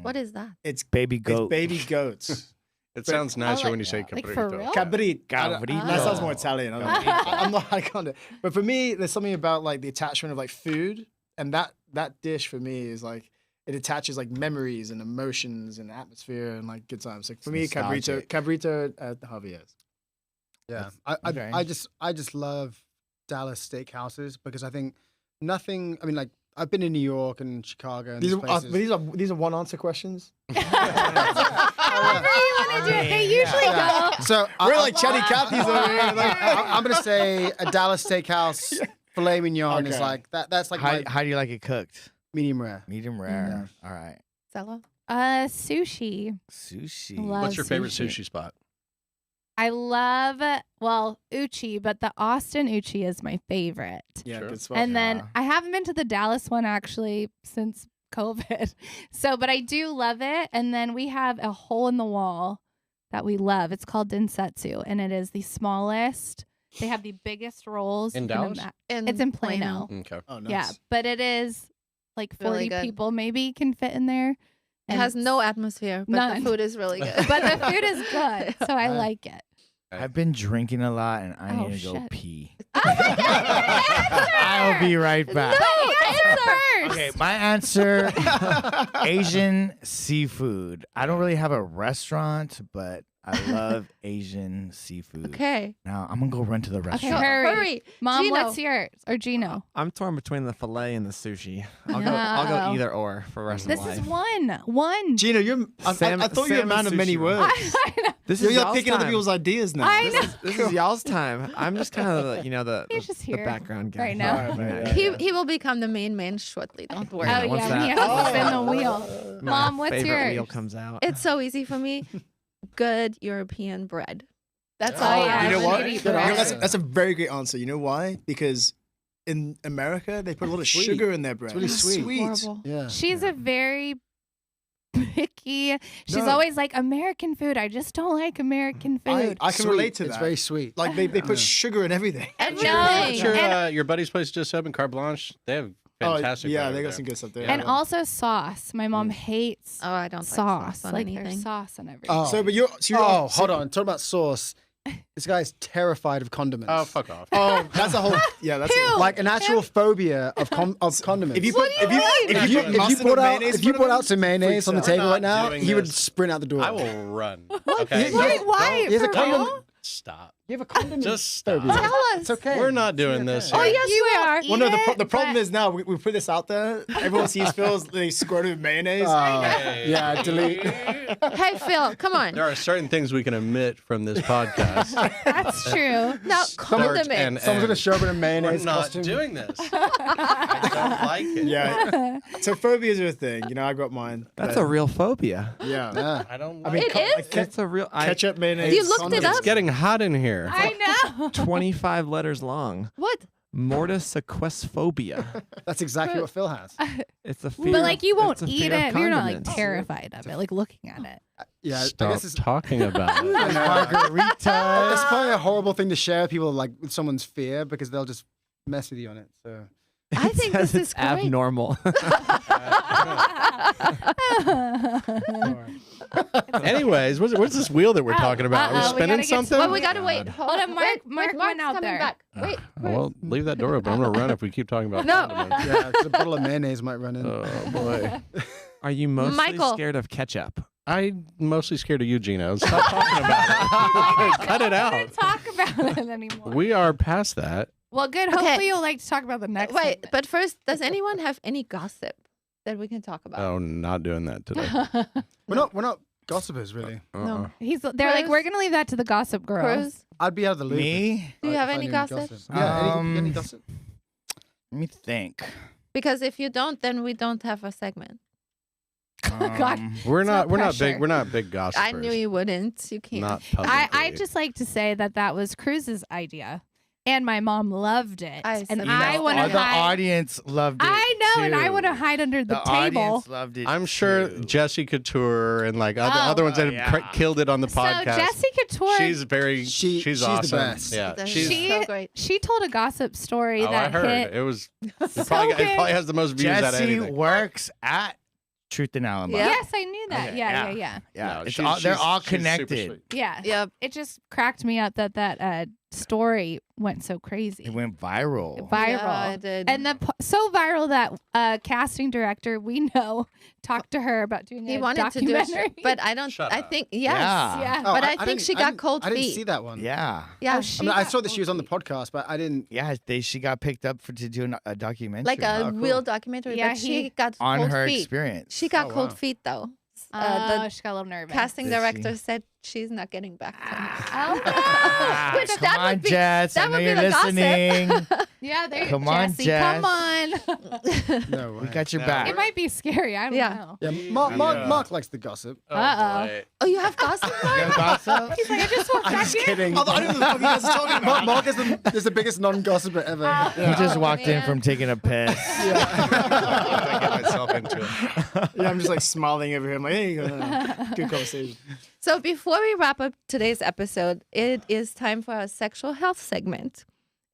What is that? it's Baby goat. It's baby goats. It sounds nicer like- when you say Like cabrito. for real? Cabrito. Cabrito. That sounds more Italian. I'm not. I can't. But for me, there's something about like the attachment of like food, and that dish for me is like it attaches like memories and emotions and atmosphere and like good times. Like for me, nostalgic. cabrito at the Javier's. Yeah, Okay. I just love Dallas steakhouses because I think nothing. I mean, like I've been in New York and Chicago and These places. are these are one answer questions. However you want to do it. They usually Yeah. go. So We're like Chatty Cathy's over here. Like, I'm gonna say a Dallas steakhouse filet mignon is Okay. like that. That's like How, my how do you like it cooked? medium rare. Medium rare. All right. Stella? Sushi. Sushi. Love What's your favorite sushi. sushi spot? I love, Uchi, but the Austin Uchi is my favorite. yeah, Sure. good spot. And then Yeah. I haven't been to the Dallas one actually since COVID. So, but I do love it. And then we have a hole in the wall that we love. It's called Densetsu, and it is the smallest. They have the biggest rolls. In you can Dallas? It's in Plano. Okay. oh, nice. Yeah, but it is like 40 Really good. people maybe can fit in there. It And has it's- no atmosphere, but None. the food is really good. But the food is good, so I Right. like it. I've been drinking a lot and I Oh, need to go shit. pee. Oh my God, I'll be right back. first. Okay, my answer Asian seafood. I don't really have a restaurant, but I love Asian seafood. Okay. Now I'm gonna go run to the Okay, restaurant. hurry. Mom, Gino. what's yours? Or Gino? I'm torn between the fillet and the sushi. I'll go No. either or for the rest This of my is life. one. Gino, I thought you were a man of many words. I know. This You're is y'all's picking other time. people's ideas now. I know. This is y'all's time. I'm just kind of the He's just the here background guy right now. All right, man, yeah. He will become the main man shortly. Don't worry. Oh, once yeah, when he that- has to spin the wheel. My Mom, what's favorite yours? wheel comes out. It's so easy for me. Good European bread. That's Oh, all yeah, I I You know ever what? need. Good answer. That's a very great answer. You know why? Because in America they put a lot of Sweet. sugar in their bread. really sweet. Horrible. Yeah. She's a very picky. She's No. always like, American food. I just don't like American food. I can Sweet. relate to It's that. very sweet. Like they put sugar in everything. Everything. What's your, And- your buddy's place just opened, Carte Blanche? They have fantastic. yeah, bread they over got there. some good stuff there. And yeah. also sauce. My mom hates Oh, I don't sauce. like Like anything. there's sauce and everything. Oh. So, but you're Hold on. Talk about sauce. This guy's terrified of condiments. Oh, fuck off. Oh, that's a whole. Yeah, that's Who? Like an actual phobia of condiments. If you put if you put if you mustard brought or out mayonnaise if you in brought front out of some mayonnaise on the out. table We're right not now, doing he would this. sprint out the door. I will run. Okay. Wait, why? He has a For condiment. real? Stop. You have a condiment Just stop. phobia. Tell us. It's okay. We're not doing this. Oh, here. yes, You we will are. eat Well, no, it, the problem but- is now we put this out there. Everyone sees Phil's, they squirt it with mayonnaise. Hey. Yeah, delete. Hey, Phil, come on. There are certain things we can omit from this podcast. That's true. Now, Start condiment. and Someone's gonna end. show up in a We're mayonnaise not costume. doing this. I don't like it. Yeah. So phobias are a thing. You know, I got mine. That's but- a real phobia. Yeah. Yeah. I don't. I Like mean, It is? like That's a real. ketchup, mayonnaise. You looked it condiments. up? It's getting hot in here. I know. 25 letters long. What? Mortisequesphobia. That's exactly what Phil has. It's a fear. But like you won't it's a eat fear of it. You're not like condiments. terrified of it, like looking at it. Yeah, I Stop guess it's talking about it. Margarita. It's probably a horrible thing to share with people, like with someone's fear, because they'll just mess with you on it. So I It think says this it's is great. abnormal. Anyways, what's this wheel that we're talking about? Are we we spinning gotta get something? Well, we gotta wait. Hold on, Mark. Mark Mark's went out coming there. back. Wait. Well, leave that door open. I'm gonna run if we keep talking about No. condiments. yeah, 'cause a bottle of mayonnaise might run in. Oh boy. Are you mostly Michael. scared of ketchup? I'm mostly scared of you, Gino. Stop talking about it. Cut it I don't out. talk about it anymore. We are past that. Well, good. Okay. Hopefully, you'll like to talk about the next. Wait, segment. but first, does anyone have any gossip that we can talk about? Oh, not doing that today. We're not gossipers really. Uh-uh. They're like, Cruz? we're gonna leave that to the gossip girls. Cruz, I'd be out of the loop. Me? do you have if I any knew gossip? Yeah, any Um, gossip? Let me think. Because if you don't, then we don't have a segment. God. We're not pressure. big gossipers. I knew you wouldn't. You can't. Not publicly. I just like to say that was Cruz's idea, and my mom loved it, I and said I that. want to the hide. audience loved it. I know, and I too. want to hide under the table. Audience loved it. I'm sure too. Jesse Couture and like other ones that have killed it on the podcast. So Jesse Couture, she's awesome. the best. Yeah, She's so great. she told a gossip story I that heard hit. it was. It so probably good. has the most views out of Jesse anything. works at Truth and Alibi. Yeah. Yes, I knew that. Okay, Yeah. Yeah, No, it's she's- they're she's- all she's super connected. sweet. Yeah. Yep. It just cracked me up that story went so crazy. It went viral. Viral. Yeah, it did. And so viral that casting director we know talked to her about doing He a wanted to do it, documentary. but I don't. Shut I up. think yes. Yeah. Yeah. But I think didn't- she I got didn't- cold I didn't feet. see that one. Yeah. Yeah. I mean, I saw that she was on the podcast, but I didn't. Yeah, she got picked up to do a documentary. Like a Oh, cool. real documentary. Yeah, but she got on cold her feet. experience. She got Oh, cold wow. feet though. Oh, The she got a little nervous. casting Did she? director said she's not getting back to him. Oh, Ah, Which come that on, would be- Jess. that I know would be you're the gossip. listening. yeah, there. Come on, Jesse, Jess. come on. No way. We got your No, back. It might be scary. I don't Yeah. know. Yeah, Mark likes the gossip. Uh-oh. boy. Oh, you have gossip? You got gossip? He's like, I just walked I'm back just in. kidding. I don't know what the fuck you guys are talking about. Mark is the biggest non-gossiper ever. He just walked in man. from taking a piss. I get myself into it. Yeah, I'm just like smiling over here. I'm like, hey, good conversation. So before we wrap up today's episode, it is time for our sexual health segment.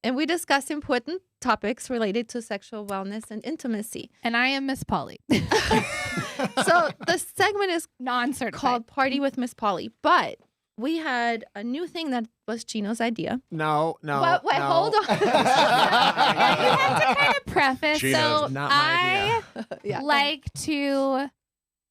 And we discuss important topics related to sexual wellness and intimacy. And I am Miss Polly. So the segment is Non-certified. called Party with Miss Polly. But we had a new thing that was Gino's idea. No. But wait, no. hold on. Yeah, you have to kind of preface. Gina's So not my I Yeah. like to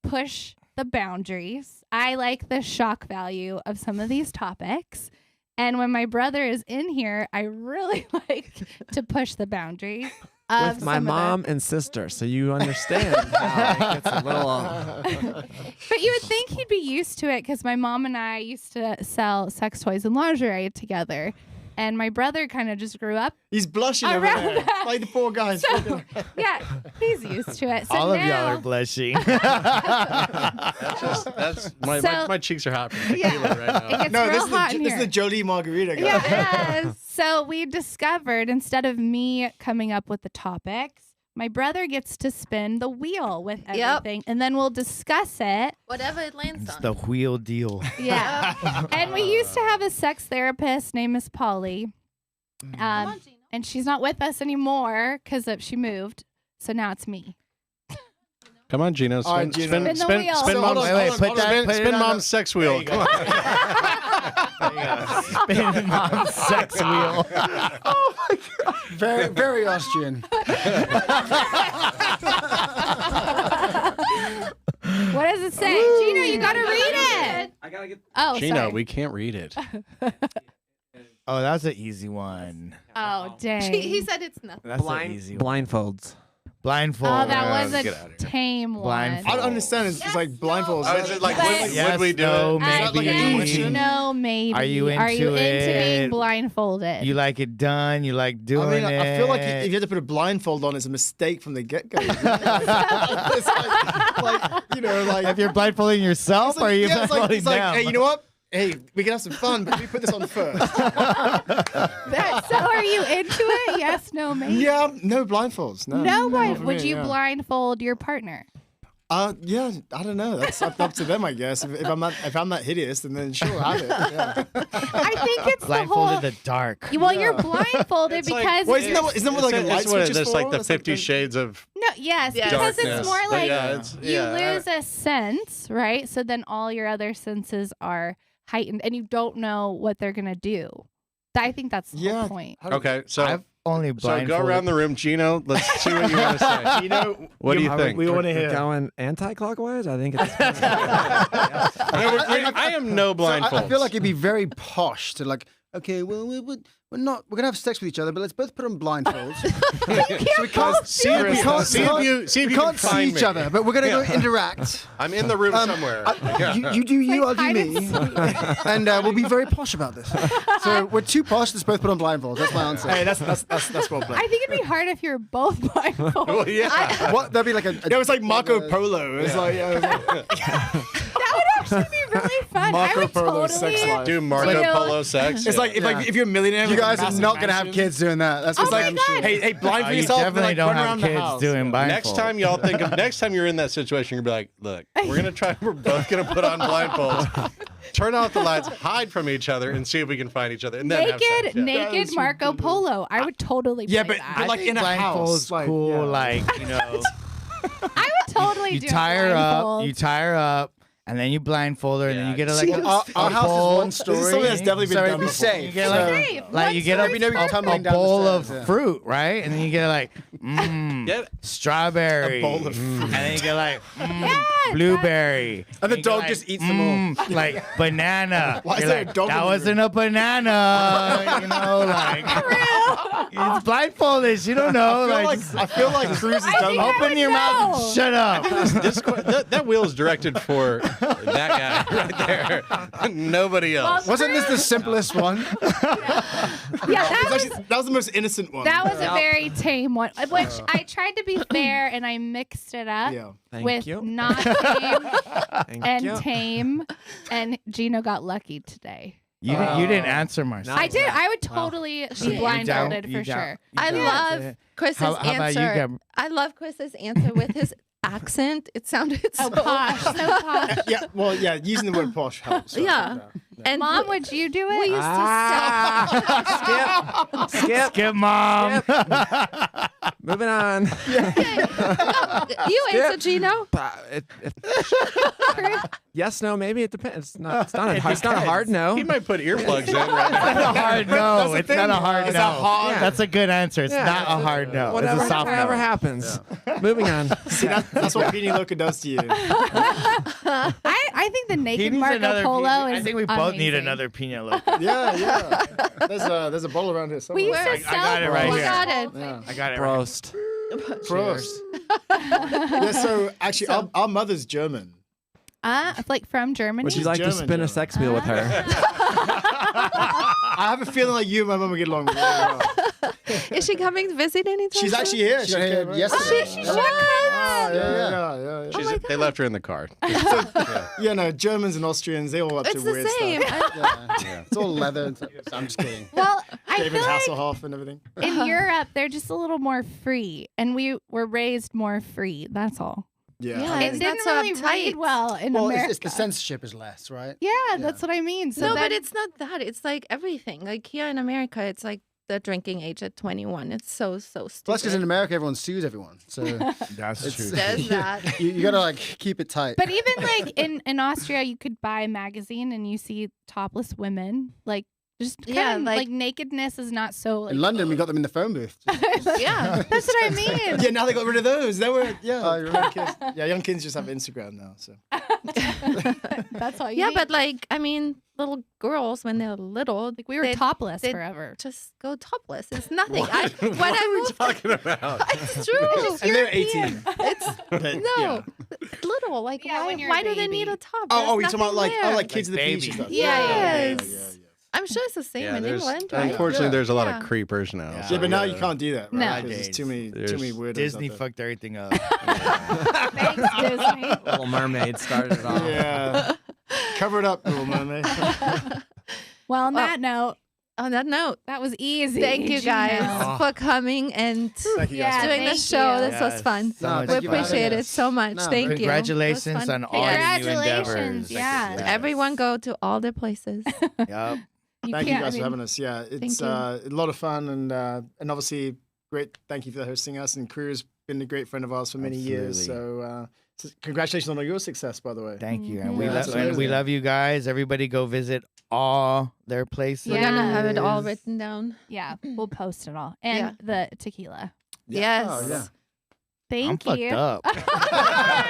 push the boundaries. I like the shock value of some of these topics. And when my brother is in here, I really like to push the boundaries of With my some of mom and sister, so you understand how it gets a little. But you would think he'd be used to it because my mom and I used to sell sex toys and lingerie together. And my brother kind of just grew up. He's blushing over Around there. that. Like the poor guy. So, yeah, he's used to it. So All of y'all now, are blushing. That's my So- my cheeks are hot from Yeah. tequila right It now. gets No, real this is, hot in this is here. the Jolie Margarita guy. Yes. So we discovered instead of me coming up with the topics, my brother gets to spin the wheel with Yep. everything, and then we'll discuss it. Whatever it lands It's on. the wheel deal. Yeah. And we used to have a sex therapist named Miss Polly. Come on, Gino. And she's not with us anymore because she moved. So now it's me. Come on, Gino. All right, Spin, Gino. Spin the spin, wheel. spin So mom's, hold on, Wait, hold put on, that- hold on. put it spin on mom's the- sex wheel. Come on. Spin mom's sex wheel. Very, very Austrian. What does it say? Gino, you got to read it. I gotta get. Oh, Gino, sorry. we can't read it. Oh, that's an easy one. Oh, dang. He said it's nothing. That's an easy one. Blindfolds. Blindfold. Oh, that was Get a outta here. tame one. Blindfold. I don't understand. It's like blindfolds. Oh, is it like, But- would Yes, we do no, it? that like a maybe. intuition? No, maybe. Are you Are you into into being it? blindfolded? You like it done. You like doing I mean, it. I feel like if you had to put a blindfold on, it's a mistake from the get-go. It's like, you know, like if you're blindfolding yourself, it's like, or are you yeah, it's like, blindfolding it's like, them? hey, you know what? Hey, we can have some fun, but we put this on first. So are you into it? Yes, no, maybe. Yeah, no blindfolds. No. No, not for would me, you yeah. blindfold your partner? Yeah, I don't know. That's up to them, I guess. If I'm not hideous, then sure, have it. Yeah. I think it's the Blindfolded whole. in the dark. Well, you're blindfolded It's like- because Well, isn't that what like a light It's what it switch is is. It's for? like the It's 50 the- Shades of no, yes, Yes. because darkness. it's more But like yeah, it's, you yeah, lose a sense, right? So then all your other senses are heightened, and you don't know what they're gonna do. I think that's the whole point. Okay, so I've only so blindfolded. go around the room, Gino. Let's see what you want to say. You know, What do you think? We want to We're hear. going anti-clockwise. I think it's. I am no blindfold. I feel like it'd be very posh to like. Okay, well, we're gonna have sex with each other, but let's both put on blindfolds. So we can't see each other, but we're gonna go interact. I'm in the room somewhere. You do you, I'll do hide and me, and we'll be very posh about this. So we're too posh. Let's both put on blindfolds. That's my answer. Hey, that's well played. I think it'd be hard if you're both blindfolded. Well, yeah. What? That'd be like It was like Marco Polo. It was like, That would actually be really fun. Marco I would Polo totally sex life. Do Marco Polo sex. It's like if you're a millionaire. you with a guys are massive not gonna have mansion, kids doing that. That's Oh for my damn God. sure. Hey, blindfold You yourself. definitely like, don't run have around the kids house. doing blindfolds. Next time y'all think of next time you're in that situation, you're gonna be like, look, we're both gonna put on blindfolds, turn off the lights, hide from each other, and see if we can find each other, and then have sex. Yeah. Naked Marco Polo. I would totally play but that. like in a house, blindfolds cool, yeah. I would totally you do tie a her blindfold. up, and then you blindfold her, and then you get like Our house is one story. This is something that's definitely been so done it'd be before. safe. You get So- Safe. like you get What's a, the be tumbling down the bowl of stairs, yeah. fruit, right? And then you get like Get- strawberry, A bowl of fruit. and then you get like Yes, blueberry, And the you get, dog like, just eats them all. like banana. Why is You're there a like, dog in that the wasn't a banana, you know, like it's blindfolded. You don't know, I feel like Cruz has done that. open your mouth and shut up. that wheel is directed for that guy right there. Nobody else. Wasn't this the simplest one? Yeah, That was the most innocent one. that was a very tame one, which I tried to be fair and I mixed it up Yeah. Thank with you. not tame Thank and you. tame, and Gino got lucky today. You didn't answer, Marcel. I did. I would totally be blindfolded for sure. I love Chris's How about answer. you, Gab? I love Chris's answer with his accent. It sounded so Posh, so posh. Yeah, well, yeah, using the word posh helps. right? Yeah. And Mom, would you do it? we used to Skip. Mom. Moving on. say, you answer, Gino. Yes, no, maybe it depends. It's not a hard no. He might put earplugs in right now. It's not a hard no. It's not a hard It's no. a hard- That's a good answer. It's Yeah, not a hard no. Whatever, It's a soft whatever no. happens. Moving on. See, that's what PINA LOCA does to you. I think the He naked needs Marco another Polo Pina- is I think we both need amazing. another Pina Loca. Yeah. There's a bottle around here somewhere. We used to sell. got it right We here. got it. Yeah. I got it right. Prost. Prost. Yeah, so actually, our mother's German. Like from Germany. Would you like to German, spin German. a sex wheel with her? I have a feeling like you and my mum would get along really well. Is she coming to visit anytime? She's soon? actually here. She got here came, right? yesterday. Yeah. They left her in the car. Yeah, no, Germans and Austrians, they all up It's to the weird same. stuff. It's all leather. And stuff. I'm just kidding. Well, I David feel like Hasselhoff and everything. in Europe they're just a little more free, and we were raised more free. That's all. Yeah. It It's didn't not so really read uptight. well in Well, America. it's the censorship is less, right? Yeah, that's what I mean. So No, then- but it's not that. It's like everything. Like here in America, it's like the drinking age at 21. It's so Well, stupid. that's because in America everyone sues everyone. So That's true. There's that. you got to like keep it tight. But even like in Austria, you could buy a magazine and you see topless women. Like just kind Yeah, of, like- like nakedness is not so. Like, in London, we got them in the phone booth. Yeah. that's what I mean. Yeah, now they got rid of those. They were, Oh, you remember? young kids just have Instagram now. So That's all you Yeah, need. but like, I mean, little girls when they're little, like we were they topless they forever. just go topless. It's nothing. What when are I we moved, talking about? it's true. and they're 18. No, little. Like, Yeah, when you're a why do they baby. need a top? Oh, There's you're talking about nothing there. like kids of the babies. beach and stuff. Yes. I'm sure it's the same Yeah, in there's, England, right? unfortunately, there's a lot Yeah. of creepers now. Yeah. so Yeah, but now gotta- you can't do that, No. right? Because there's too many weirdos. Disney out there. fucked everything up. Thanks, Disney. Little Mermaid started it off. Yeah. Cover it up, Little Mermaid. Well, on that note, On that note, that was easy. thank you Gino. guys for coming and Thank you guys. Yeah, doing the thank show. you. This was fun. So No, much We thank you for fun. appreciate having it us. so much. No, Thank you. It was Congratulations fun. on all your new Congratulations, endeavors. yeah. Yes. Everyone go to all their places. Yup. You Thank you can't- guys I for mean, having us. Yeah, it's you. a lot of fun and obviously great. Thank you for hosting us. And Crew's been a great friend of ours for many years. So congratulations on all your success, by the way. Thank you. And Mhm. we, Yeah, that's and we amazing. love you guys. Everybody go visit all their places. We're gonna have it all Yes. written down. Yeah, we'll post it all. And the tequila. Yes. Oh, yeah. Thank I'm you. fucked up.